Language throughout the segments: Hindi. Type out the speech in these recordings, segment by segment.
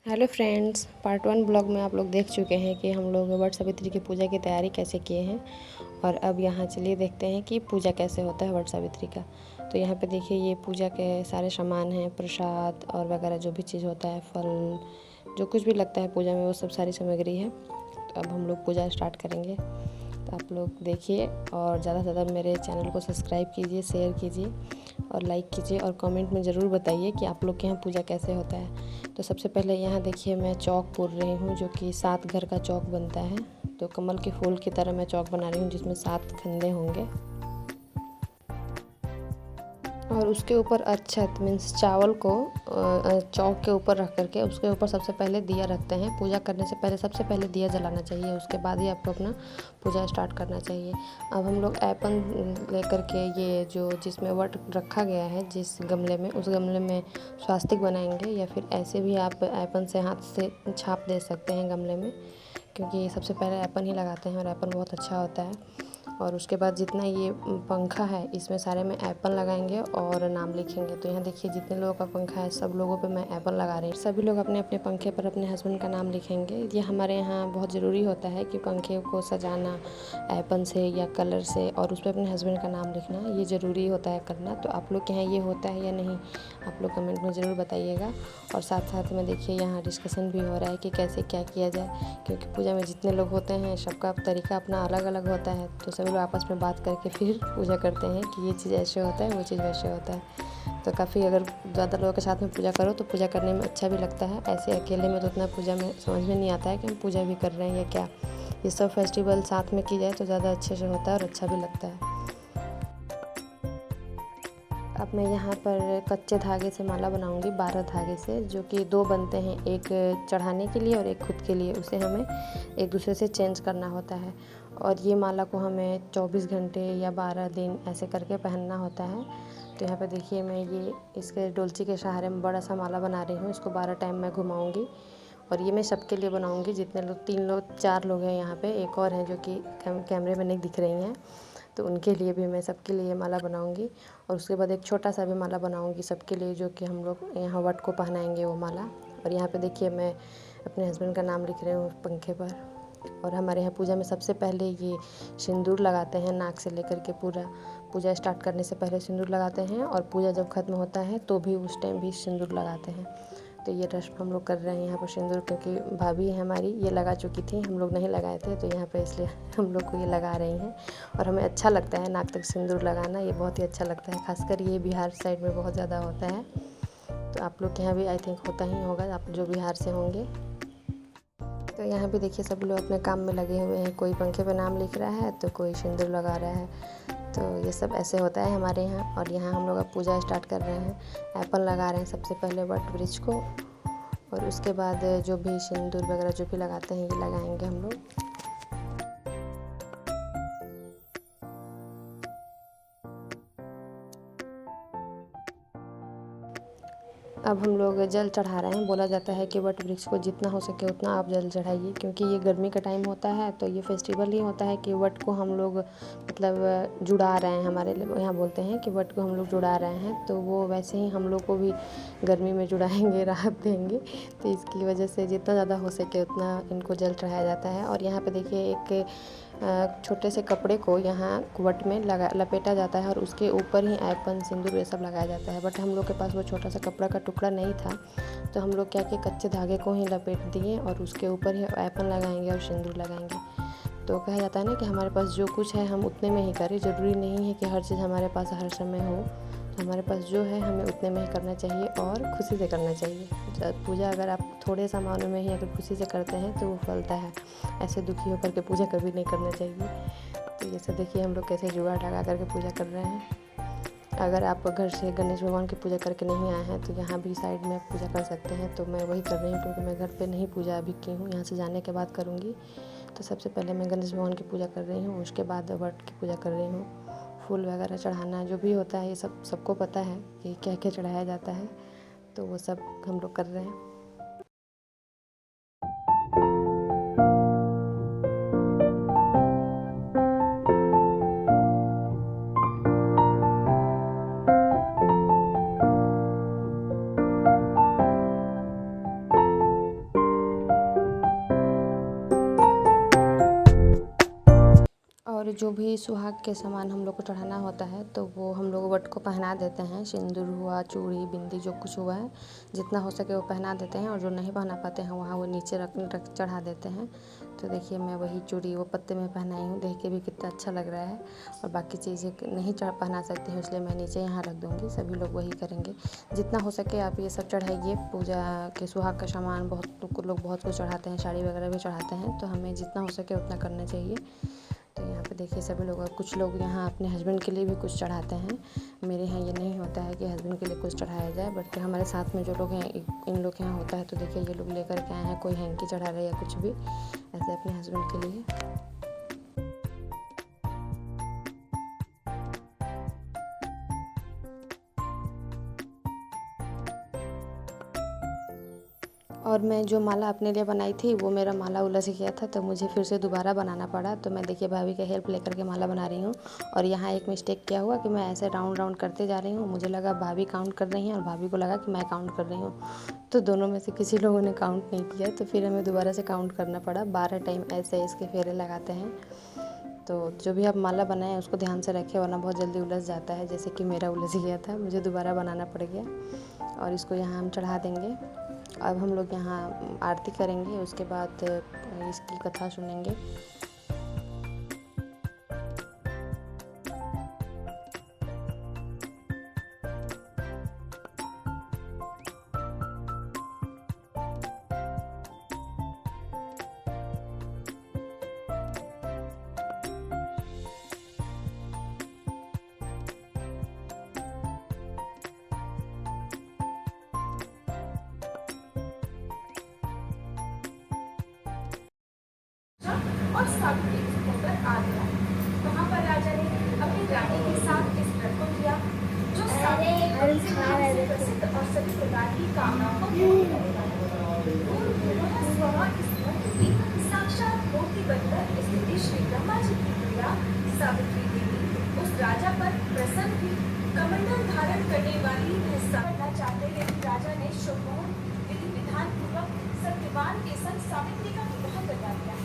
हेलो फ्रेंड्स, पार्ट 1 ब्लॉग में आप लोग देख चुके हैं कि हम लोग वट सावित्री की पूजा की तैयारी कैसे किए हैं। और अब यहाँ चलिए देखते हैं कि पूजा कैसे होता है वट सावित्री का। तो यहाँ पे देखिए ये पूजा के सारे सामान हैं, प्रसाद और वगैरह जो भी चीज़ होता है, फल, जो कुछ भी लगता है पूजा में वो सब सारी सामग्री है। तो अब हम लोग पूजा स्टार्ट करेंगे। तो आप लोग देखिए और ज़्यादा से ज़्यादा मेरे चैनल को सब्सक्राइब कीजिए, शेयर कीजिए और लाइक कीजिए और कमेंट में ज़रूर बताइए कि आप लोग के यहाँ पूजा कैसे होता है। तो सबसे पहले यहाँ देखिए मैं चौक पूर रही हूँ, जो कि 7 घर का चौक बनता है। तो कमल के फूल की तरह मैं चौक बना रही हूँ जिसमें 7 फंदे होंगे। और उसके ऊपर अक्षत मीन्स चावल को चौक के ऊपर रख करके उसके ऊपर सबसे पहले दिया रखते हैं। पूजा करने से पहले सबसे पहले दिया जलाना चाहिए, उसके बाद ही आपको अपना पूजा स्टार्ट करना चाहिए। अब हम लोग ऐपन लेकर के ये जो जिसमें वट रखा गया है जिस गमले में, उस गमले में स्वास्तिक बनाएंगे, या फिर ऐसे भी आप ऐपन से हाथ से छाप दे सकते हैं गमले में, क्योंकि सबसे पहले ऐपन ही लगाते हैं और ऐपन बहुत अच्छा होता है। और उसके बाद जितना ये पंखा है इसमें सारे में एप्पल लगाएंगे और नाम लिखेंगे। तो यहाँ देखिए जितने लोगों का पंखा है सब लोगों पे मैं एप्पल लगा रही हूँ। सभी लोग अपने अपने पंखे पर अपने हस्बैंड का नाम लिखेंगे। ये हमारे यहाँ बहुत ज़रूरी होता है कि पंखे को सजाना एप्पल से या कलर से और उस पर अपने हस्बैंड का नाम लिखना, ये ज़रूरी होता है करना। तो आप लोग के यहाँ ये होता है या नहीं, आप लोग कमेंट में ज़रूर बताइएगा। और साथ साथ में देखिए यहाँ डिस्कशन भी हो रहा है कि कैसे क्या किया जाए, क्योंकि पूजा में जितने लोग होते हैं सबका तरीका अपना अलग अलग होता है। तो सभी लोग आपस में बात करके फिर पूजा करते हैं कि ये चीज़ ऐसे होता है, वो चीज़ वैसे होता है। तो काफ़ी अगर ज़्यादा लोगों के साथ में पूजा करो तो पूजा करने में अच्छा भी लगता है। ऐसे अकेले में तो उतना पूजा में समझ में नहीं आता है कि हम पूजा भी कर रहे हैं या क्या। ये सब फेस्टिवल साथ में की जाए तो ज़्यादा अच्छे से होता है और अच्छा भी लगता है। अब मैं यहाँ पर कच्चे धागे से माला बनाऊंगी, 12 धागे से, जो कि 2 बनते हैं, एक चढ़ाने के लिए और एक खुद के लिए। उसे हमें एक दूसरे से चेंज करना होता है। और ये माला को हमें 24 घंटे या 12 दिन ऐसे करके पहनना होता है। तो यहाँ पे देखिए मैं ये इसके डोलची के सहारे में बड़ा सा माला बना रही हूँ। इसको 12 टाइम मैं घुमाऊँगी और ये मैं सबके लिए बनाऊँगी, जितने लोग 3 लोग 4 लोग हैं यहाँ पे, एक और हैं जो कि कैमरे में नहीं दिख रही हैं, तो उनके लिए भी मैं सबके लिए माला बनाऊंगी। और उसके बाद एक छोटा सा भी माला बनाऊंगी सबके लिए, जो कि हम लोग यहाँ वट को पहनाएंगे वो माला। और यहाँ पे देखिए मैं अपने हस्बैंड का नाम लिख रही हूँ पंखे पर। और हमारे यहाँ पूजा में सबसे पहले ये सिंदूर लगाते हैं, नाक से लेकर के पूरा पूजा स्टार्ट करने से पहले सिंदूर लगाते हैं, और पूजा जब ख़त्म होता है तो भी उस टाइम भी सिंदूर लगाते हैं। तो ये रस्म हम लोग कर रहे हैं यहाँ पर सिंदूर, क्योंकि भाभी है हमारी ये लगा चुकी थी, हम लोग नहीं लगाए थे, तो यहाँ पे इसलिए हम लोग को ये लगा रही हैं। और हमें अच्छा लगता है नाक तक सिंदूर लगाना, ये बहुत ही अच्छा लगता है। खासकर ये बिहार साइड में बहुत ज़्यादा होता है। तो आप लोग के यहाँ भी आई थिंक होता ही होगा, आप जो बिहार से होंगे। तो यहाँ भी देखिए सब लोग अपने काम में लगे हुए हैं, कोई पंखे पे नाम लिख रहा है तो कोई सिंदूर लगा रहा है। तो ये सब ऐसे होता है हमारे यहाँ। और यहाँ हम लोग अब पूजा स्टार्ट कर रहे हैं। एप्पल लगा रहे हैं सबसे पहले वट वृक्ष को, और उसके बाद जो भी सिंदूर वगैरह जो भी लगाते हैं ये लगाएंगे हम लोग। अब हम लोग जल चढ़ा रहे हैं। बोला जाता है कि वट वृक्ष को जितना हो सके उतना आप जल चढ़ाइए, क्योंकि ये गर्मी का टाइम होता है। तो ये फेस्टिवल ही होता है कि वट को हम लोग मतलब जुड़ा रहे हैं, हमारे यहाँ बोलते हैं कि वट को हम लोग जुड़ा रहे हैं। तो वो वैसे ही हम लोग को भी गर्मी में जुड़ाएंगे, राहत देंगे। तो इसकी वजह से जितना ज़्यादा हो सके उतना इनको जल चढ़ाया जाता है। और यहाँ पे देखिए एक छोटे से कपड़े को यहाँ वट में लपेटा जाता है और उसके ऊपर ही ऐपन सिंदूर ये सब लगाया जाता है। बट हम लोग के पास वो छोटा सा कपड़ा का टुकड़ा नहीं था, तो हम लोग क्या कि कच्चे धागे को ही लपेट दिए और उसके ऊपर ही ऐपन लगाएंगे और सिंदूर लगाएंगे। तो कहा जाता है ना कि हमारे पास जो कुछ है हम उतने में ही करें। ज़रूरी नहीं है कि हर चीज़ हमारे पास हर समय हो। हमारे पास जो है हमें उतने में ही करना चाहिए और खुशी से करना चाहिए। पूजा अगर आप थोड़े सामानों में ही अगर खुशी से करते हैं तो वो फलता है। ऐसे दुखी होकर के पूजा कभी नहीं करना चाहिए। तो जैसे देखिए हम लोग कैसे जुगाड़ लगा करके पूजा कर रहे हैं। अगर आप घर से गणेश भगवान की पूजा करके नहीं आए हैं तो यहाँ भी साइड में पूजा कर सकते हैं। तो मैं वही कर रही हूँ, क्योंकि मैं घर पे नहीं पूजा अभी की हूँ, यहाँ से जाने के बाद करूँगी। तो सबसे पहले मैं गणेश भगवान की पूजा कर रही हूँ, उसके बाद वट की पूजा कर रही हूँ। फूल वगैरह चढ़ाना जो भी होता है ये सब सबको पता है कि क्या क्या चढ़ाया जाता है। तो वो सब हम लोग कर रहे हैं। और जो भी सुहाग के सामान हम लोग को चढ़ाना होता है तो वो हम लोग वट को पहना देते हैं। सिंदूर हुआ, चूड़ी, बिंदी, जो कुछ हुआ है जितना हो सके वो पहना देते हैं, और जो नहीं पहना पाते हैं वहाँ वो नीचे रख चढ़ा देते हैं। तो देखिए मैं वही चूड़ी वो पत्ते में पहनाई हूँ, देख के भी कितना अच्छा लग रहा है। और बाकी चीज़ें नहीं पहना सकती हूँ, इसलिए मैं नीचे यहाँ रख दूँगी। सभी लोग वही करेंगे। जितना हो सके आप ये सब चढ़ाइए। पूजा के सुहाग का सामान बहुत लोग बहुत कुछ चढ़ाते हैं, साड़ी वगैरह भी चढ़ाते हैं, तो हमें जितना हो सके उतना करना चाहिए। तो यहाँ पे देखिए सभी लोग, और कुछ लोग यहाँ अपने हस्बैंड के लिए भी कुछ चढ़ाते हैं। मेरे यहाँ ये नहीं होता है कि हस्बैंड के लिए कुछ चढ़ाया जाए, बट हमारे साथ में जो लोग हैं इन लोग के यहाँ होता है। तो देखिए ये लोग लेकर के आए हैं, कोई हैंकी चढ़ा रहे या कुछ भी ऐसे अपने हस्बैंड के लिए। और मैं जो माला अपने लिए बनाई थी वो मेरा माला उलझ गया था, तो मुझे फिर से दोबारा बनाना पड़ा। तो मैं देखिए भाभी का हेल्प लेकर के माला बना रही हूँ। और यहाँ एक मिस्टेक क्या हुआ कि मैं ऐसे राउंड राउंड करते जा रही हूँ, मुझे लगा भाभी काउंट कर रही हैं और भाभी को लगा कि मैं काउंट कर रही हूँ। तो दोनों में से किसी लोगों ने काउंट नहीं किया, तो फिर हमें दोबारा से काउंट करना पड़ा। 12 टाइम ऐसे इसके फेरे लगाते हैं। तो जो भी आप माला बनाएं उसको ध्यान से रखें, वरना बहुत जल्दी उलझ जाता है, जैसे कि मेरा उलझ गया था, मुझे दोबारा बनाना पड़ गया। और इसको यहाँ हम चढ़ा देंगे। अब हम लोग यहाँ आरती करेंगे, उसके बाद इसकी कथा सुनेंगे। और सावित्री होकर आ गया। वहाँ पर राजा ने अपनी रानी के साथ इस व्रत को किया, जो सावित्री से नाम से प्रसिद्ध और सभी प्रकार की कामनाओं को पूर्ण करेगा। इस मंत्र की साक्षात मूर्ति बनकर स्थिति श्री ब्रह्मा जी की प्रिया सावित्री देवी उस राजा पर प्रसन्न हुई। कमंडल धारण करने वाली करना चाहते हुए राजा ने शुभ विधि विधान पूर्वक सत्यवान के संग सावित्री का विवाह करवा दिया।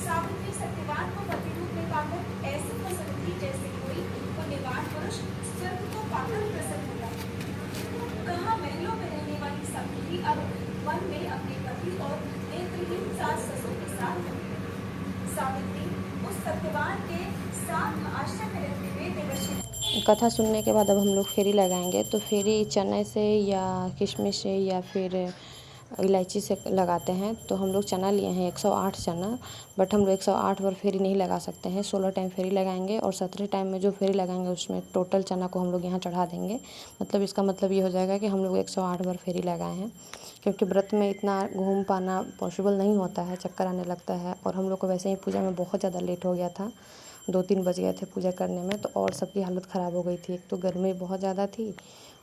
सावित्री सत्यवान को पति रूप में पाकर ऐसे प्रसन्न थी जैसे कोई पुण्यवान पुरुष स्वर्ग को पाकर प्रसन्न हुआ। कहा महलों में रहने वाली सावित्री अब वन में अपने पति और नेत्रहीन सास ससुर के साथ रहती। सावित्री उस सत्यवान के साथ आश्रम में रहते हुए देवर्षि। कथा सुनने के बाद अब हम लोग फेरी लगाएंगे। तो फेरी चने से या किशमिश से या फिर इलायची से लगाते हैं। तो हम लोग चना लिए हैं 108 चना, बट हम लोग 108 बार फेरी नहीं लगा सकते हैं। 16 टाइम फेरी लगाएंगे और 17 टाइम में जो फेरी लगाएंगे उसमें टोटल चना को हम लोग यहाँ चढ़ा देंगे। मतलब इसका मतलब ये हो जाएगा कि हम लोग 108 बार फेरी लगाए हैं, क्योंकि व्रत में इतना घूम पाना पॉसिबल नहीं होता है, चक्कर आने लगता है। और हम लोग को वैसे ही पूजा में बहुत ज़्यादा लेट हो गया था, 2-3 बज गए थे पूजा करने में। तो और सबकी हालत ख़राब हो गई थी। एक तो गर्मी बहुत ज़्यादा थी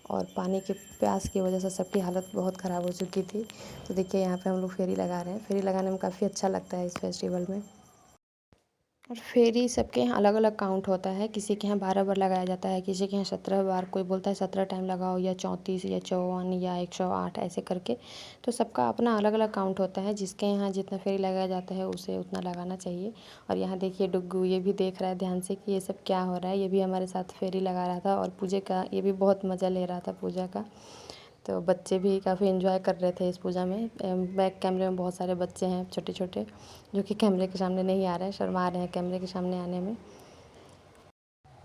और पानी के प्यास की वजह से सबकी हालत बहुत ख़राब हो चुकी थी। तो देखिए यहाँ पे हम लोग फेरी लगा रहे हैं। फेरी लगाने में काफ़ी अच्छा लगता है इस फेस्टिवल में। और फेरी सबके यहाँ अलग अलग काउंट होता है। किसी के यहाँ 12 बार लगाया जाता है, किसी के यहाँ 17 बार, कोई बोलता है 17 टाइम लगाओ, या 34 या 54 या 108 ऐसे करके। तो सबका अपना अलग अलग काउंट होता है। जिसके यहाँ जितना फेरी लगाया जाता है उसे उतना लगाना चाहिए। और यहाँ देखिए डुग्गू ये भी देख रहा है ध्यान से कि ये सब क्या हो रहा है। ये भी हमारे साथ फेरी लगा रहा था और पूजा का ये भी बहुत मज़ा ले रहा था पूजा का। तो बच्चे भी काफ़ी एंजॉय कर रहे थे इस पूजा में। बैक कैमरे में बहुत सारे बच्चे हैं छोटे छोटे, जो कि कैमरे के सामने नहीं आ रहे हैं, शर्मा रहे हैं कैमरे के सामने आने में।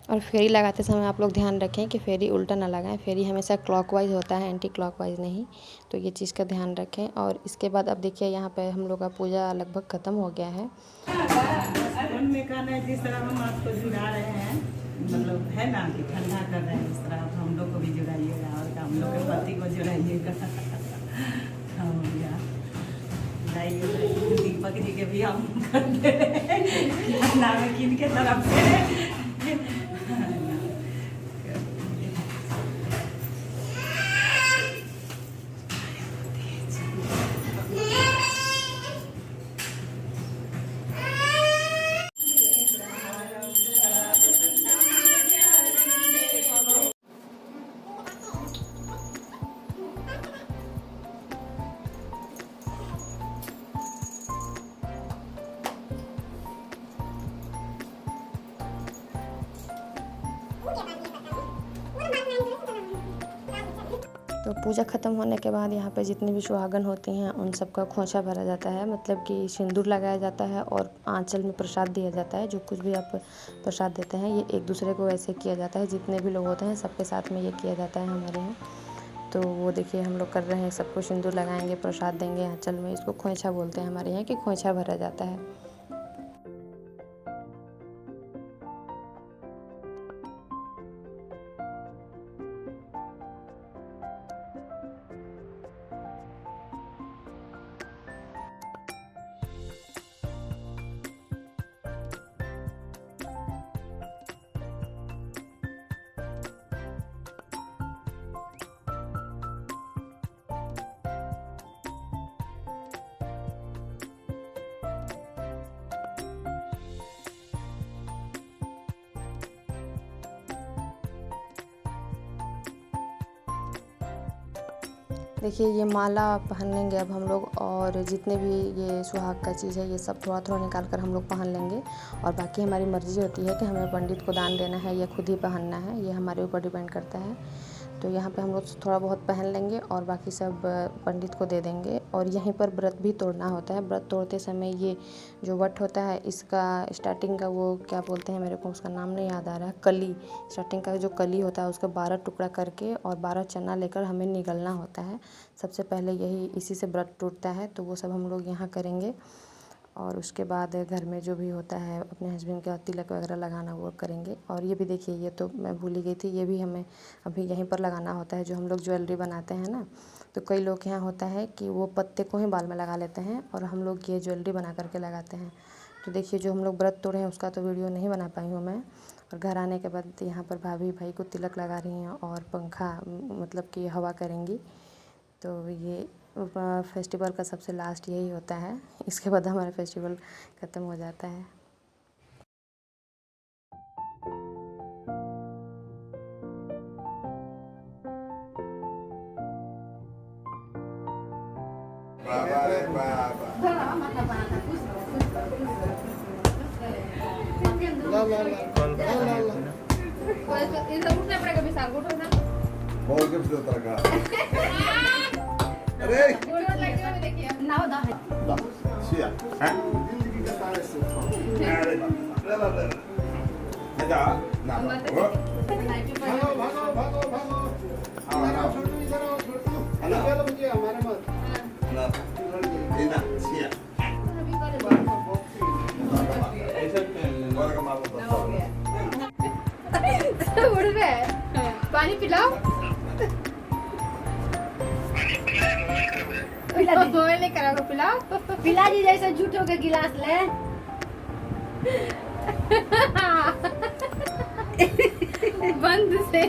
और फेरी लगाते समय आप लोग ध्यान रखें कि फेरी उल्टा ना लगाएं। फेरी हमेशा क्लॉकवाइज होता है, एंटी क्लॉकवाइज नहीं। तो ये चीज़ का ध्यान रखें। और इसके बाद अब देखिए यहाँ पे हम लोग का पूजा लगभग ख़त्म हो गया है। जिस तरह हम आपको जुड़ा रहे हैं, मतलब है ना कि ठंडा कर रहे हैं, इस तरह हम लोग को भी जुड़ाइएगा और हम लोग के पति को जुड़ाइएगा। दीपक जी के भी हम कर दे किन के तरफ से पूजा ख़त्म होने के बाद यहाँ पे जितनी भी सुहागन होती हैं उन सबका खोंचा भरा जाता है, मतलब कि सिंदूर लगाया जाता है और आंचल में प्रसाद दिया जाता है। जो कुछ भी आप प्रसाद देते हैं ये एक दूसरे को वैसे किया जाता है, जितने भी लोग होते हैं सबके साथ में ये किया जाता है हमारे यहाँ। तो वो देखिए हम लोग कर रहे हैं, सबको सिंदूर लगाएंगे, प्रसाद देंगे आंचल में। इसको खोंचा बोलते हैं हमारे यहाँ कि खोंचा भरा जाता है। देखिए ये माला पहनेंगे अब हम लोग, और जितने भी ये सुहाग का चीज़ है ये सब थोड़ा थोड़ा निकाल कर हम लोग पहन लेंगे। और बाकी हमारी मर्ज़ी होती है कि हमें पंडित को दान देना है या खुद ही पहनना है, ये हमारे ऊपर डिपेंड करता है। तो यहाँ पे हम लोग थोड़ा बहुत पहन लेंगे और बाकी सब पंडित को दे देंगे। और यहीं पर व्रत भी तोड़ना होता है। व्रत तोड़ते समय ये जो वट होता है इसका स्टार्टिंग का वो क्या बोलते हैं, मेरे को उसका नाम नहीं याद आ रहा है, कली। स्टार्टिंग का जो कली होता है उसका 12 टुकड़ा करके और 12 चना लेकर हमें निगलना होता है। सबसे पहले यही इसी से व्रत टूटता है, तो वो सब हम लोग यहाँ करेंगे। और उसके बाद घर में जो भी होता है अपने हस्बैंड का तिलक वगैरह लगाना वो करेंगे। और ये भी देखिए, ये तो मैं भूल ही गई थी, ये भी हमें अभी यहीं पर लगाना होता है। जो हम लोग ज्वेलरी बनाते हैं ना, तो कई लोग के यहाँ होता है कि वो पत्ते को ही बाल में लगा लेते हैं और हम लोग ये ज्वेलरी बना करके लगाते हैं। तो देखिए जो हम लोग व्रत तोड़े हैं उसका तो वीडियो नहीं बना पाई हूँ मैं। और घर आने के बाद यहाँ पर भाभी भाई को तिलक लगा रही हैं और पंखा मतलब कि हवा करेंगी। तो ये फेस्टिवल का सबसे लास्ट यही होता है, इसके बाद हमारा फेस्टिवल ख़त्म हो जाता है। बाबा रे बाबा बहुत के फिर तरका अरे सिया हैं जा ना भागो भागो हेलो मुझे हमारे मत ना इना सिया उड़ रहा है, पानी पिलाओ। मोबाइल नहीं करा को पिलाओ। पिला जी जैसे झूठों के गिलास ले। बंद से